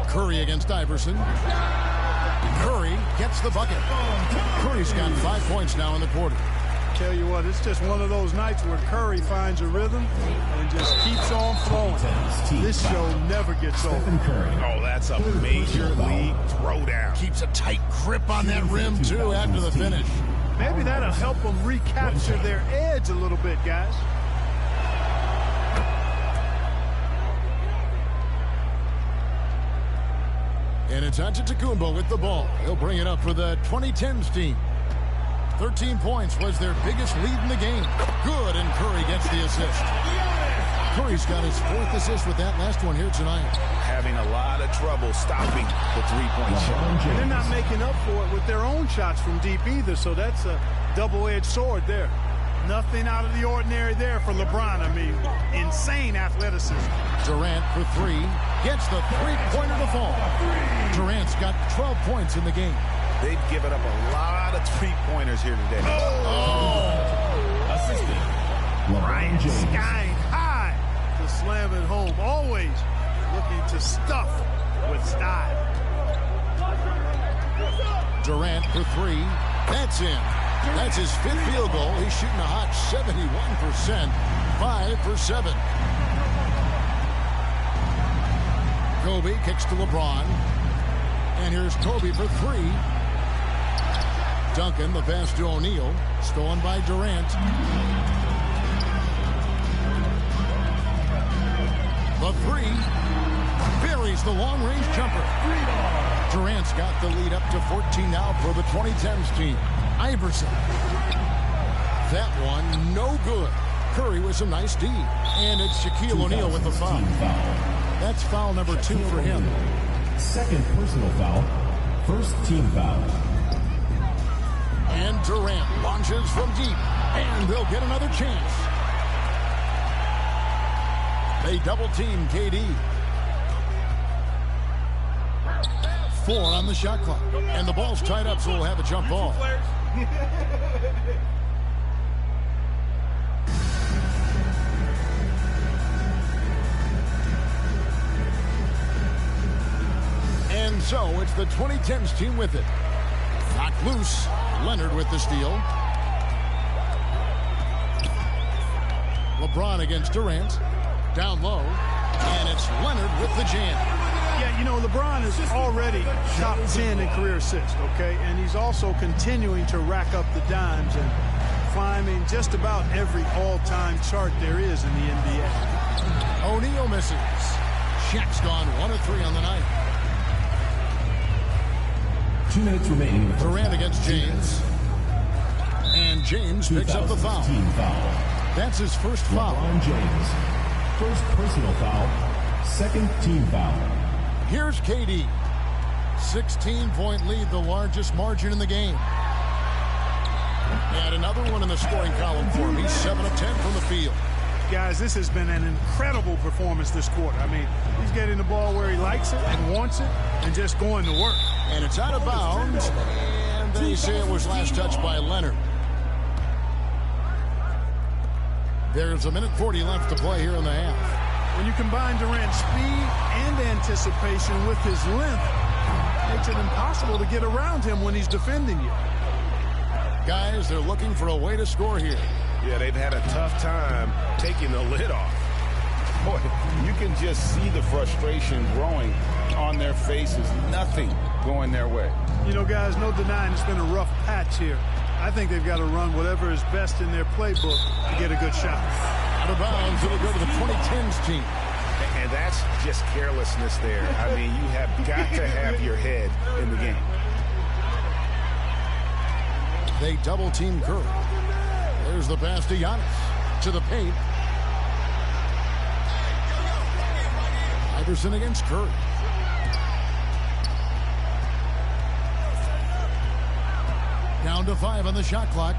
Curry against Iverson. Curry gets the bucket. Curry's got 5 points now in the quarter. Tell you what, it's just one of those nights where Curry finds a rhythm and just keeps on flowing. This show never gets old. Oh, that's a major league throwdown. Keeps a tight grip on that rim, too, after the finish. Maybe that'll help them recapture their edge a little bit, guys. And it's Antetokounmpo with the ball. He'll bring it up for the 2010s team. 13 points was their biggest lead in the game. Good, and Curry gets the assist. Curry's got his 4th assist with that last one here tonight. Having a lot of trouble stopping the three-point shot. And they're not making up for it with their own shots from deep either, so that's a double-edged sword there. Nothing out of the ordinary there for LeBron. I mean, insane athleticism. Durant for three. Gets the three-pointer to fall. Durant's got 12 points in the game. They've given up a lot of three-pointers here today. Assistant. Bryant skying high to slam it home. Always looking to stuff with style. Durant for three. That's in. That's his fifth field goal. He's shooting a hot 71%. 5 for 7. Kobe kicks to LeBron. And here's Kobe for three. Duncan, the pass to O'Neal. Stolen by Durant. The three. Buries the long-range jumper. Durant's got the lead up to 14 now for the 2010s team. Iverson. That one, no good. Curry with some nice D. And it's Shaquille O'Neal with the foul. That's foul number 2 for him. Second personal foul. First team foul. And Durant launches from deep. And they'll get another chance. They double-team KD. 4 on the shot clock. And the ball's tied up, so we'll have a jump ball. And so it's the 2010s team with it. Knocked loose. Leonard with the steal. LeBron against Durant. Down low. And it's Leonard with the jam. Yeah, you know, LeBron is already top 10 in career assists, okay? And he's also continuing to rack up the dimes and climbing just about every all-time chart there is in the NBA. O'Neal misses. Shaq's gone 1 of 3 on the night. 2 minutes remaining. Durant against James. And James picks up the foul. That's his first foul. LeBron James. First personal foul. Second team foul. Here's KD. 16-point lead, the largest margin in the game. And another one in the scoring column for him. He's 7 of 10 from the field. Guys, this has been an incredible performance this quarter. I mean, he's getting the ball where he likes it and wants it and just going to work. And it's out of bounds. And they say it was last touched by Leonard. There's a minute 40 left to play here in the half. When you combine Durant's speed and anticipation with his length, it makes it impossible to get around him when he's defending you. Guys, they're looking for a way to score here. Yeah, they've had a tough time taking the lid off. Boy, you can just see the frustration growing on their faces. Nothing going their way. You know, guys, no denying it's been a rough patch here. I think they've got to run whatever is best in their playbook to get a good shot. Out of bounds, it'll go to the 2010s team. And that's just carelessness there. I mean, you have got to have your head in the game. They double-team Curry. There's the pass to Giannis. To the paint. Iverson against Curry. Down to 5 on the shot clock.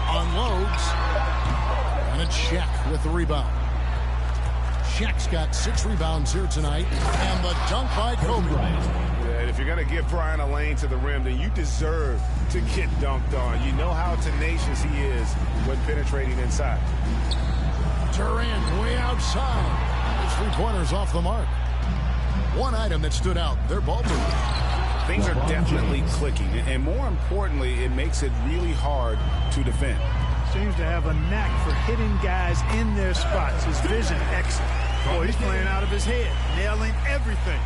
Unloads. And it's Shaq with the rebound. Shaq's got 6 rebounds here tonight. And the dunk by Kobe Bryant. Yeah, if you're going to give Bryant a lane to the rim, then you deserve to get dunked on. You know how tenacious he is when penetrating inside. Durant way outside. His three-pointers off the mark. One item that stood out, their ball movement. Things are definitely clicking, and more importantly, it makes it really hard to defend. Seems to have a knack for hitting guys in their spots. His vision excellent. Boy, he's playing out of his head, nailing everything.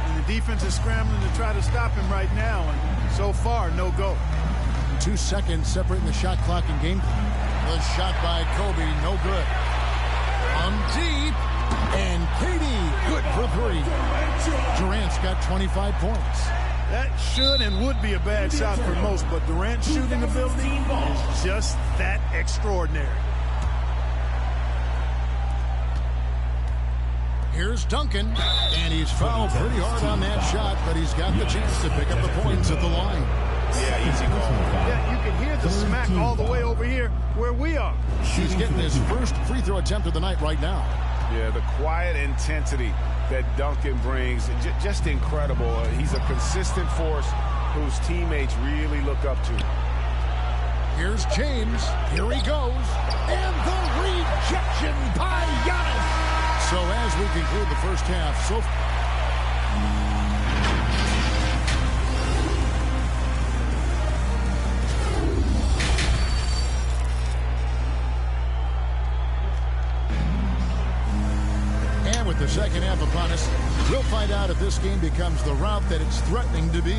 And the defense is scrambling to try to stop him right now, and so far, no go. 2 seconds separating the shot clock and game clock. The shot by Kobe, no good. From deep, and KD, good for 3. Durant's got 25 points. That should and would be a bad shot for most, but Durant's shooting ability is just that extraordinary. Here's Duncan, and he's fouled pretty hard on that shot, but he's got the chance to pick up the points at the line. Yeah, easy call. Yeah, you can hear the smack all the way over here where we are. He's getting his first free throw attempt of the night right now. Yeah, the quiet intensity that Duncan brings, just incredible. He's a consistent force whose teammates really look up to. Here's James. Here he goes. And the rejection by Giannis. So as we conclude the first half, and with the second half upon us, we'll find out if this game becomes the route that it's threatening to be.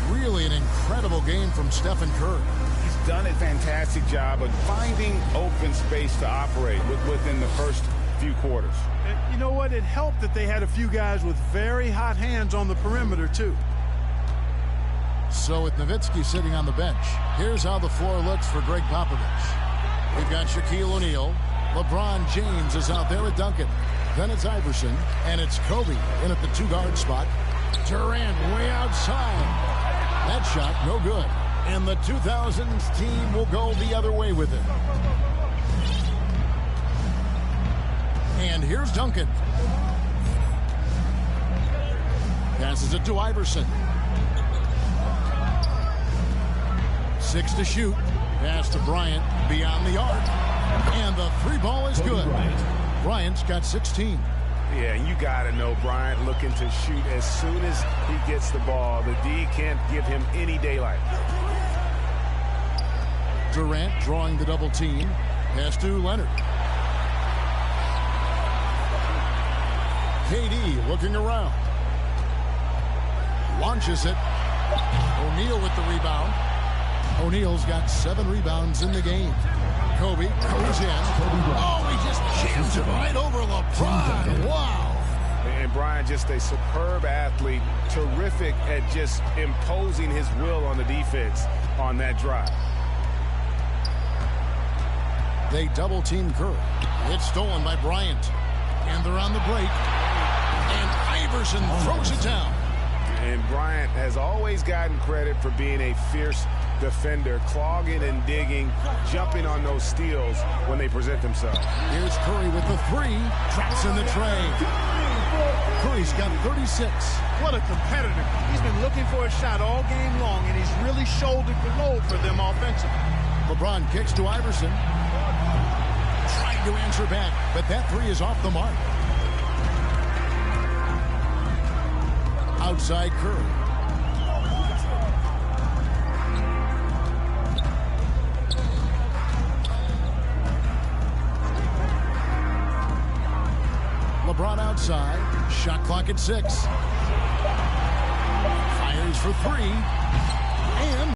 Really an incredible game from Stephen Curry. He's done a fantastic job of finding open space to operate within the first few quarters. And you know what? It helped that they had a few guys with very hot hands on the perimeter, too. So with Nowitzki sitting on the bench, here's how the floor looks for Greg Popovich. We've got Shaquille O'Neal. LeBron James is out there with Duncan. Then it's Iverson, and it's Kobe in at the two-guard spot. Durant way outside. That shot, no good. And the 2000s team will go the other way with it. And here's Duncan. Passes it to Iverson. 6 to shoot. Pass to Bryant beyond the arc. And the three ball is good. Bryant's got 16. Yeah, you got to know Bryant looking to shoot as soon as he gets the ball. The D can't give him any daylight. Durant drawing the double team. Pass to Leonard. KD looking around. Launches it. O'Neal with the rebound. O'Neal's got 7 rebounds in the game. Kobe goes in. Oh, he just jams it right over LeBron. Wow. And Bryant, just a superb athlete, terrific at just imposing his will on the defense on that drive. They double team Curry. It's stolen by Bryant. And they're on the break. And Iverson throws it down. And Bryant has always gotten credit for being a fierce defender, clogging and digging, jumping on those steals when they present themselves. Here's Curry with the 3. Drops in the tray. Curry's got 36. What a competitor. He's been looking for a shot all game long, and he's really shouldered the load for them offensively. LeBron kicks to Iverson. Trying to answer back, but that 3 is off the mark. Outside Curry. LeBron outside. Shot clock at 6. Fires for 3. And